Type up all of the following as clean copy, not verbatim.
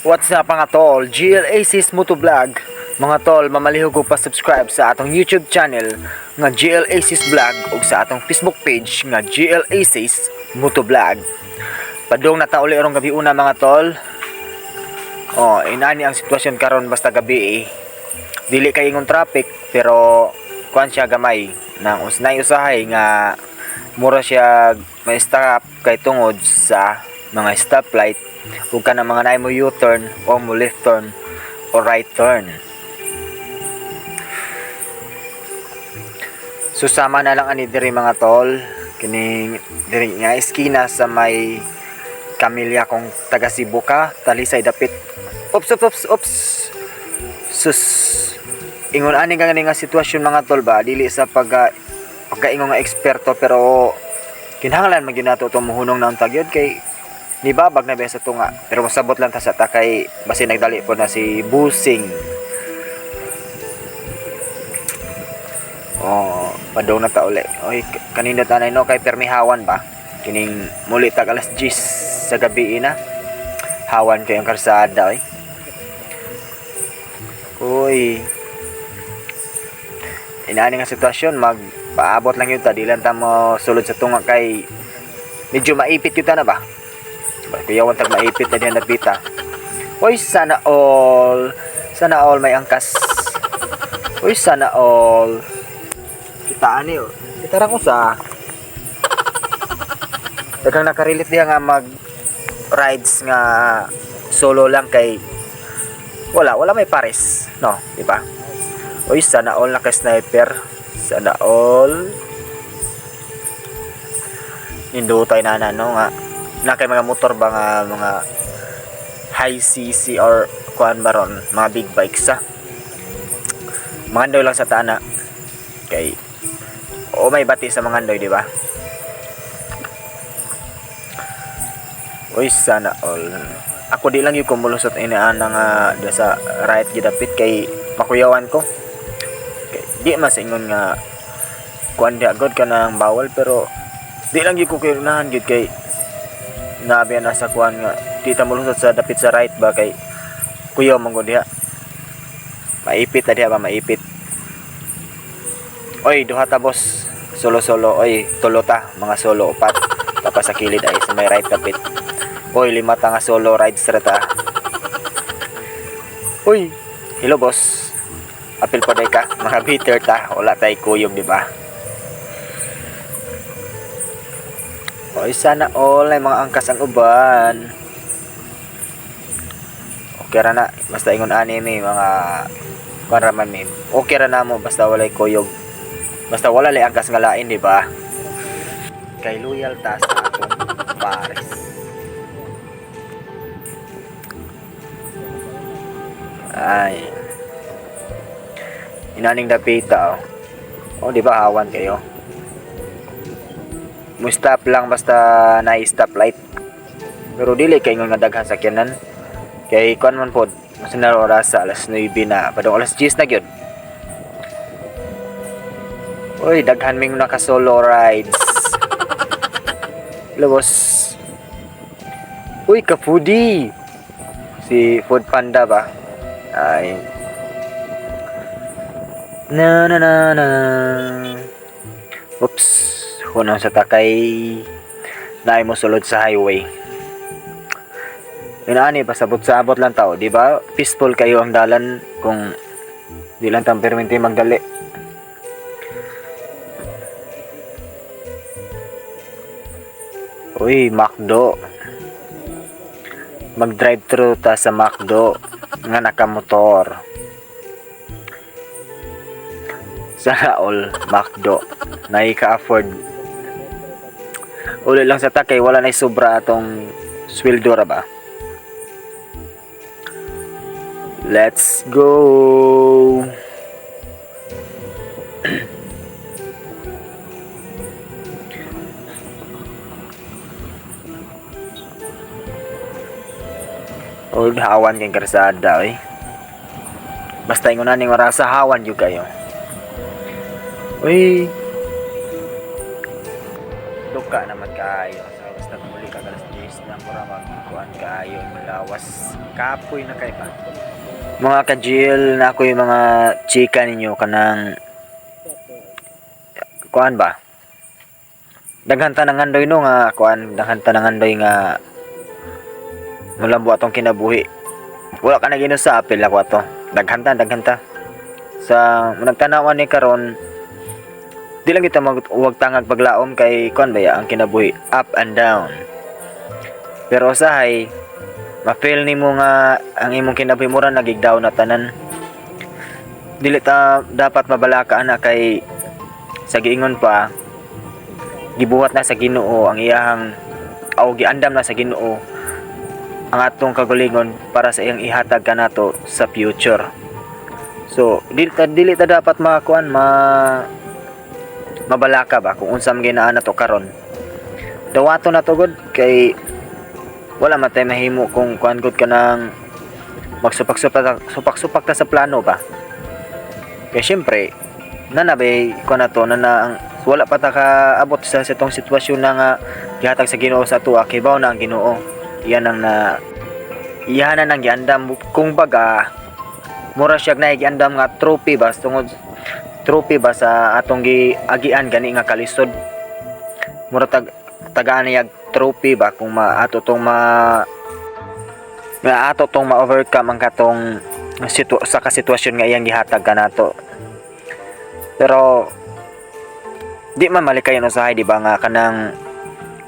What's up mga tol? GLAC's Motovlog. Mga tol, mamalihog ko pa subscribe sa atong YouTube channel nga GLAC's Vlog ug sa atong Facebook page nga GLAC's Motovlog. Padung natauli rong gabi una mga tol. Inani ang sitwasyon karon basta gabi eh. Dili kay ingon traffic pero kuan siya gamay nang usnay usahay nga mura siya may stop kay tungod sa mga stoplight ug kana mga naay mo U-turn o mo left turn o right turn. Susama na lang ani diri mga tol kining diri nga eskina sa may Camilla kung taga Cebu ka, Talisay dapit. Ops. Sus. Ingon ani nga sitwasyon mga tol ba dili sa pagkaingon nga eksperto pero kinahanglan man gyud nato tumuhunong naon tagyod kay nibabag na ba sa tunga pero masabot lang ta sa takay basi nagdali po na si Busing. Padong na ta uli. Oy kanina tanay no kay permihawan ba kining muli tag alas 10 sa gabi na hawan kay ang karsada oy inaani nga sitwasyon magpaabot lang yun ta di lang ta mo sulod sa tunga kay medyo maipit yun ta na ba kuyawan tag maipit na diyan napita. Oy sana all may angkas. Oy sana all kita ani kita ra ko sa daghang nakarelate diha nga mag rides nga solo lang kay wala may pares no di ba? Oy sana all naka sniper, sana all indutay na no nga na kay mga motor ba nga mga high cc or kuan baron mga big bikes mga andoy lang sa tana kay may bati sa mga andoy di ba? Oy sana all ako di lang yung kumulusot inaan nga sa right gidapit kay makuyawan ko kay di mas ingon nga kuan di agad ka nang bawal pero di lang yung kukirnahan gid kay nabi na sa kuan nga kita mulusot sa dapit sa right ba kay kuyaw mong gud diha maipit na diha ba maipit. Oy duha ta boss solo oy tulo ta mga solo upat tapos sa kilid ay sa may right dapit. Oy lima ta nga solo rides ra ta. Oy hello boss apil pa day ka mga bitter ta wala tay kuyog di ba? Oy sana all ay mga angkas ang uban. Okay ra na basta ingon ani mi mga karaman mi. Okay ra na mo basta walay kuyog. Basta wala lay angkas nga lain di ba? Kay loyal ta sa atong pares. Ay. Inaning dapita di ba hawan kayo? Mo stop lang basta na stop light pero dili kay nga daghan sakyanan kay kuan man pod masinaro oras sa alas 9 na padong alas 10 na gyud. Oy daghan ming naka solo rides labos. Uy kapudi si Food Panda ba ay na oops kunang sa takay naay mo sulod sa highway inaani pasabot-sabot lang tao di ba peaceful kayo ang dalan kung di lang tam permente magdali. Uy McDo mag drive thru ta sa McDo nga nakamotor sana all McDo na ika-afford. Uli lang sa takay wala na sobra atong sweldo ra ba. Let's go. Old hawan kang karsada basta ingon na ning oras sa hawan jud kayo. Uy duka naman kayo sa basta muli ka alas 10 na mura magkuan kaayo lawas kapoy na kay ba. Mga ka-GL na ako yung mga chika ninyo kanang kuan ba. Daghan ta nang andoy no nga kuan, daghan ta nang andoy nga mulambo atong kinabuhi. Wala ka na gino sa apil ako ato. Daghan ta. Sa nagtanawan ni karon di lang kita wag tangag paglaom kay kuan ba ang kinabuhi up and down. Pero usahay ma-feel nimo nga ang imong kinabuhi mura nagigdaw na tanan. Dili ta dapat mabalaka ana kay sa giingon pa gibuhat na sa Ginoo ang iyahang giandam na sa Ginoo ang atong kagalingon para sa iyang ihatag kanato sa future. So dili ta dapat makuan mabalaka ba kung unsam ginaan nato karon. Dawato na to gud kay wala man tay mahimo kung kuan gud ka nang magsupak-supak ta sa plano ba. Kay syempre nanabay ko na to na wala pa ta kaabot sa sitong sitwasyon na nga gihatag sa Ginoo sa tuwa kay bawo na ang Ginoo. Iyan ang iyahanan ang giandam kung baga mura siya na giandam nga trophy ba tungod trophy ba sa atong giagian gani nga kalisod. Mura tagaan niya trophy ba kung maato tong ma-overcome ang katong sa kasitwasyon nga iyang gihatag kanato. Pero di man malikayan usahay di ba nga kanang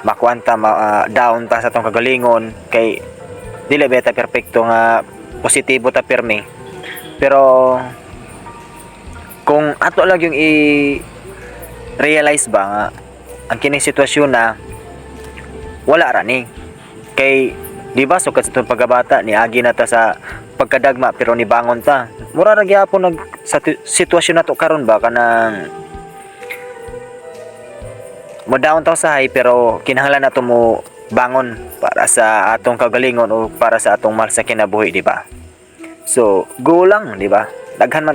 makuanta down ta sa atong kagalingon kay dili beta perpekto nga positibo ta pirmi. Pero kung ato lang yung i-realize ba nga ang kining sitwasyon na wala ra ni kay di ba sukad sa itong pagkabata ni agi na ta sa pagkadagma pero ni bangon ta mura ra gyapon sa sitwasyon nato karon ba kanang mo down ta usahay pero kinahanglan nato mo bangon para sa atong kagalingon o para sa atong mahal sa kinabuhi di ba. So go lang di ba. Daghan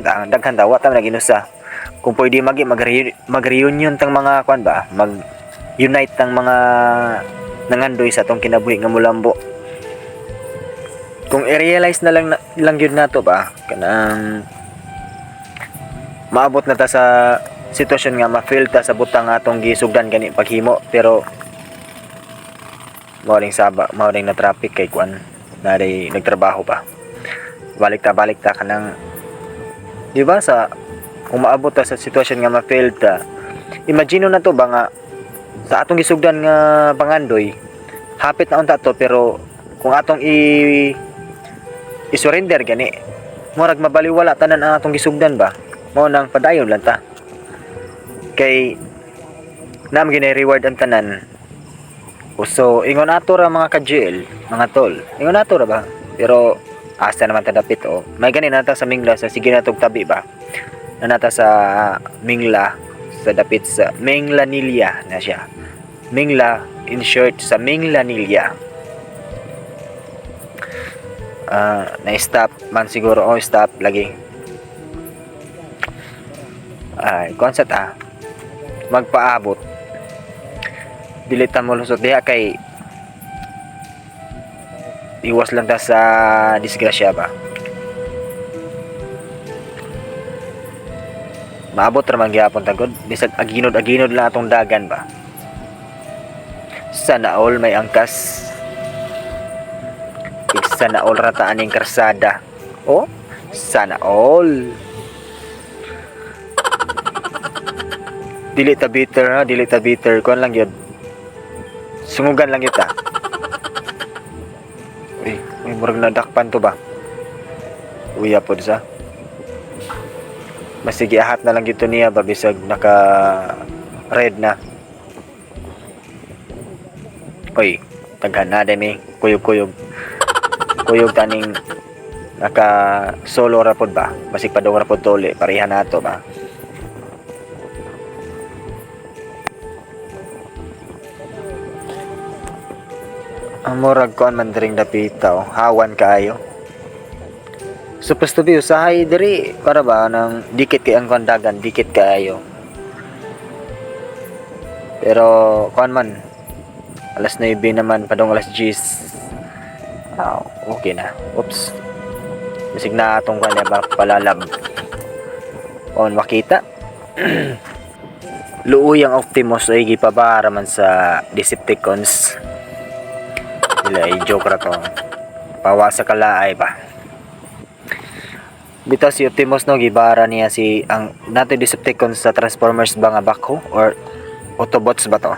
ta wa ta naginusa kung pwede mag-reunion tang mga kwan ba mag-unite tang mga nangandoy sa atong kinabuhi nga mulambo. Kung i-realize na lang yun nato ba kanang maabot na ta sa sitwasyon nga ma-feel ta sa butang atong gisugdan gani paghimo pero mauring na traffic kay kwan nari nagtrabaho pa balik ta kanang di ba sa kung maabot ta sa sitwasyon nga ma-feel ta imagine na to ba nga sa atong gisugdan nga pangandoy hapit na unta to pero kung atong i-surrender gani murag mabaliwala tanan ang atong gisugdan ba mao nang padayon lang ta kay nam gina-reward ang tanan. So ingon ato ra mga ka-GL mga tol ingon ato ra ba pero asa naman ta dapit may gani na ta sa Mingla sa sige na tog tabi ba na nata sa Mingla sa dapit sa Minglanilla na siya Mingla in short sa Minglanilla. Na-stop man siguro stop lagi concept magpaabot dili ta mo lusot diha kay iwas lang ta sa disgrasya ba maabot ra man gyapon tagod bisag aginod lang atong dagan ba sana all may angkas sana all rata aning karsada sana all dili ta bitter kuan lang yun sungugan lang yun ta may murag nadakpan to ba uya pod sa masige ahat na lang gito niya ba bisag naka red na taghan na demi kuyog taning naka solo rapod ba basig padong rapod tole pareha nato ba ang murag kuan man diring dapita hawan kaayo supposed to be usahay diri para ba nang dikit kay ang kondagan dikit kaayo pero kuan man Alas 9 naman, padong alas 10. Okay na. Oops. Bisig na atong kanya ba palalab. On makita. Luoy ang Optimus ay gipabara man sa Decepticons. Dila ay joke ra to. Pawa sa kalaay ba. Bitaw si Optimus no gibara niya si ang nato Decepticons sa Transformers ba nga bako or Autobots ba to?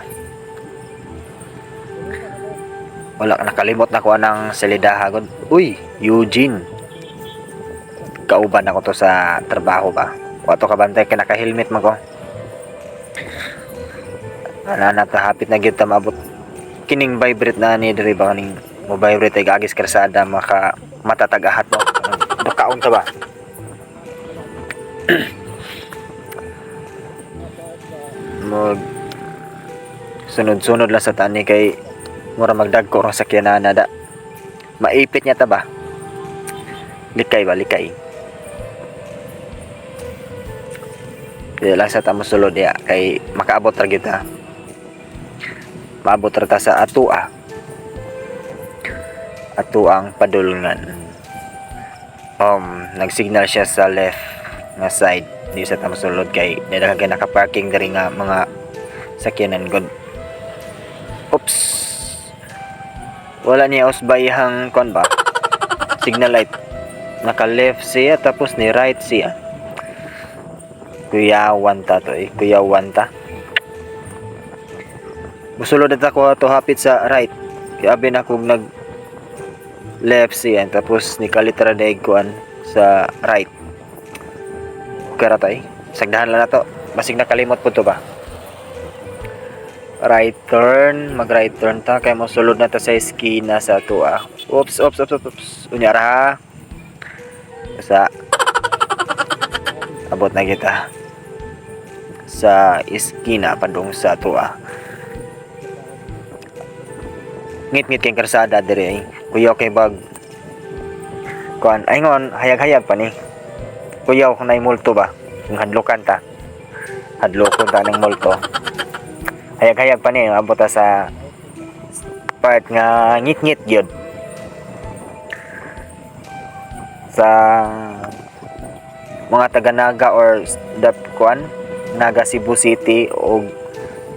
Wala, nakalimot na ko anang salidaha gud. Uy, Eugene. Kauban ako to sa trabaho ba. Wato ka bantay kay naka-helmet man ko. Ana hapit na gyud ta maabot. Kining vibrate na ni diri ba kaning mo vibrate ay agis karsada maka matatagahat mo. Dukaon ta ba? Mag sunod-sunod lang sa tani kay mura magdagko ra sakyanan na da. Maipit niya ta ba? Likay ba, likay. Di lang sa tamo sulod ya kay makaabot ra gyud ta. Maabot ra ta sa atua. Atuang padulngan. Nagsignal siya sa left nga side di sa tamo sulod kay daghan naka-parking diri nga mga sakyanan god. Oops. Wala niya usbayhang kon ba? Signal light. Naka left siya tapos ni right siya. Kuyawan ta to eh. Kuyawan ta. Musulod na ko to hapit sa right. Kaya abin ako nag left siya tapos ni kalitra daig kuan sa right. Kaya to eh. Sagdahan lang na to. Basig nakalimot po to ba? Right turn, mag right turn ta kay mosulod na ta sa eskina sa atua. Oops. Unyara ha. Sa abot na kita sa eskina padung sa atua. Ngit-ngit kay karsada dire. Kuyaw kay bag kuan ayngon hayag-hayag pa ni. Kuyaw kung nay multo ba? Yung hadlokan ta. Hadlokon ta ng multo. Hayag-hayag pa ni abot sa part nga ngit-ngit gyud sa mga taga Naga or kuan Naga Cebu City o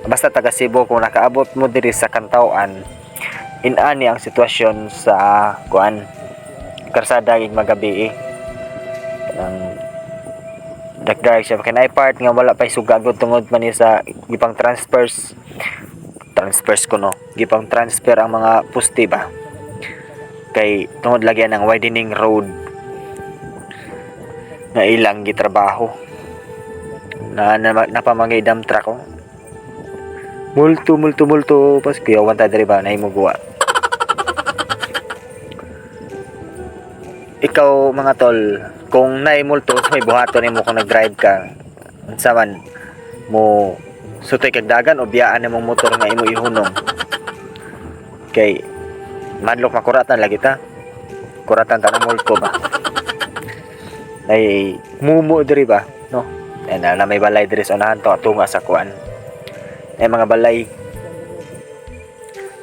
basta taga Cebu kung nakaabot mo diri sa Kantawan inani ang sitwasyon sa kuan karsada ig magabi ang dark siya kay part nga wala pay sugagod tungod man ni sa gipang transfers ko no gipang transfer ang mga puste ba kay tungod lagi ng widening road na ilang gitrabaho na napamangay dump truck ko multo pas kuyawan ta diri ba nahimugwa. Ikaw mga tol, kung naimulto may buhaton nimo kung nag-drive ka, unsa man mo sutoy kag dagan o biyaan nimong motor nga imo ihunong. Kay madlok makuratan lagi ta. Kuratan ta ng multo ba. Ay mumu diri ba, no? Na may balay diri sa unahan to tunga sa kuan. Ay mga balay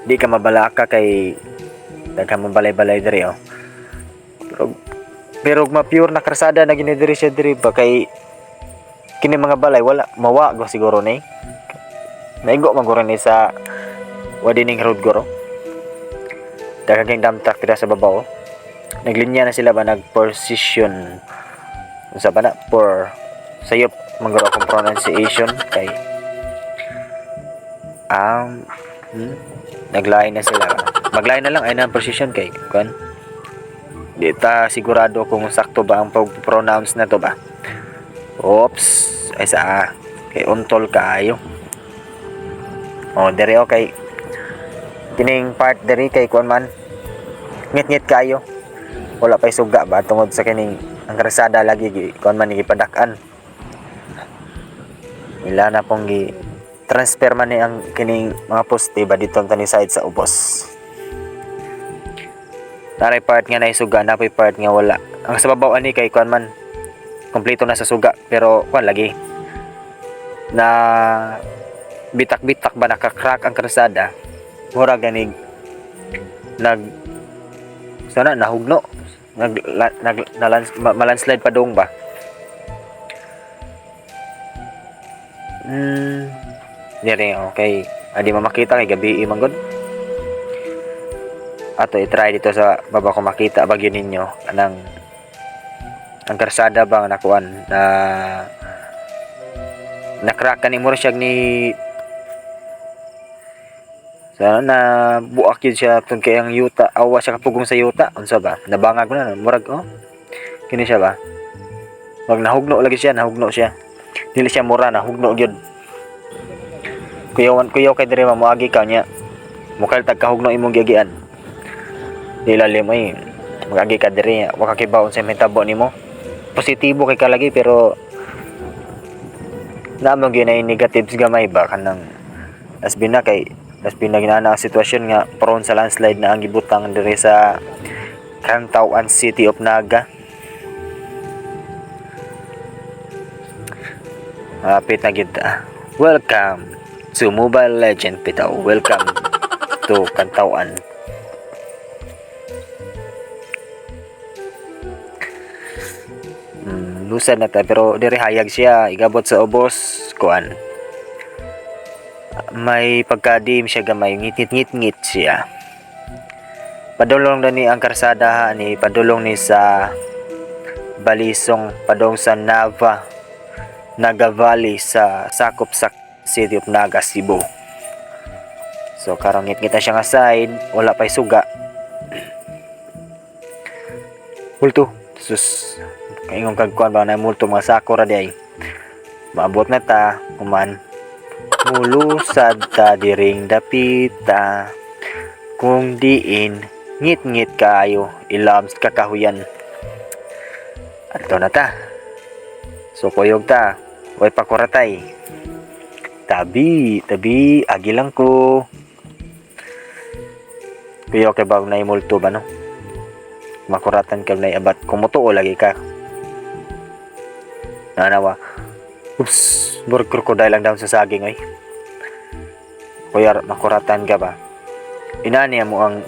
di ka mabalaka kay daghan mo balay-balay diri oh. Pero ma-pure na karsada na ginidiri siya diri ba kay kini mga balay wala mawa go siguro ni. Naigo maguro ni sa widening road goro. Daghang dump truck dira sa babaw. Naglinya na sila ba nag-position sa bana for sayop maguro akong pronunciation kay naglain na sila. Maglain na lang ay na position kay kan. Di ta sigurado kung sakto ba ang pag-pronounce na to ba. Oops, ay sa kay untol kaayo. Dere okay. Kining part dere kay kuan man. Ngit-ngit kayo. Wala pay suga ba tungod sa kining ang karsada lagi kuan man gipadakan. Ila na pong gi transfer man ni ang kining mga poste ba dito tani side sa ubos. Naray part nga naisuga, napay part nga wala. Ang sa babaw ani kay kuan man kompleto na sa suga pero kuan lagi na bitak-bitak ba naka-crack ang karsada mura ganig nag sana nahugno malandslide pa dong ba. Dire okay. Adi makita kay gabi man gud. Ato i-try dito sa baba ko makita bagyo ninyo anang ang karsada ba nga nakuan na nakrakan ni mo siya ni sana na buak yun siya tun kay ang yuta awa siya kapugong sa yuta unsa ba nabangag mo na murag kini siya ba wag nahugno siya dili siya mura nahugno gyud kuyaw kay dire mamuagi ka nya mukha tagkahugno imong giagian ilalim ay magagi ka dire wa ka kibaon sa metabo nimo positibo kay kalagi pero namang gyud ay negatives gamay ba kanang asbin na ginana ang sitwasyon nga prone sa landslide na ang gibutang dire sa Cantawan City of Naga. Malapit na gid. Welcome to Mobile Legend Pitaw. Welcome to Cantawan. Lusad na ta pero dire hayag siya igabot sa ubos kuan. May pagkadim siya gamay ngit siya. Padulong na ni ang karsada ni padulong ni sa Balisong padong sa Naga Valley sa sakop sa City of Naga, Cebu. So karong ngit siya nga side wala pay suga. Multo sus kaingong kagkuan ba na multo mga sakura di ay maabot na ta kuman mulusad ta diring dapita kung diin ngit kayo ilams kakahuyan adto na ta so kuyog ta way pakuratay tabi agi lang ko kuyo kay bag na multo ba no makuratan ka na abat kung mutuo lagi ka nanawa ups burg crocodile lang down sa saging ay kuya makuratan ka ba inani mo ang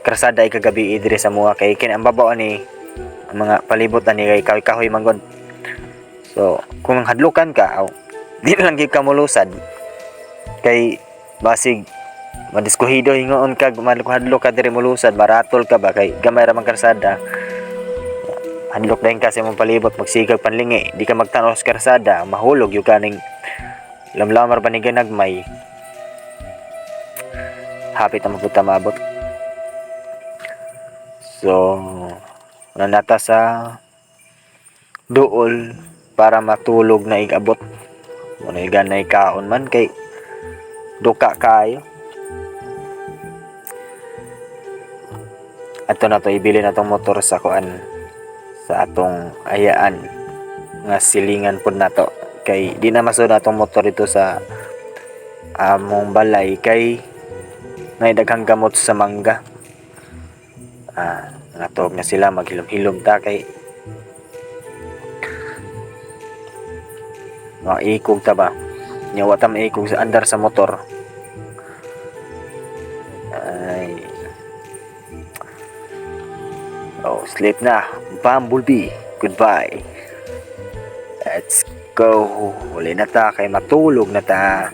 krasada ay kagabi idre sa mga kay kin ang babaw ni ang mga palibot ani kay kahoy manggon so kung hadlukan ka di lang gyud ka mulusad kay basig madiskuhido hingoon ka hadlok ka diri mulusad maratol ka ba kay gamay ra man krasada hadlok dayon ka sa imong palibot magsigag panlingi di ka magtanaw sa karsada mahulog yung kaning lamlamar ba ni ganagmay hapit na mapunta maabot so nanata sa duol para matulog na igabot muna iganay kaon man kay duka kayo ato na to ibili na tong motor sa kuan sa atong ayaan nga silingan pud nato kay di na masud atong motor dito sa among balay kay may daghang gamot sa mangga natog na sila maghilom-hilom ta kay maikog ta ba nyawa ta maikog sa andar sa motor ay sleep na Bumblebee goodbye let's go uli na ta kay matulog na ta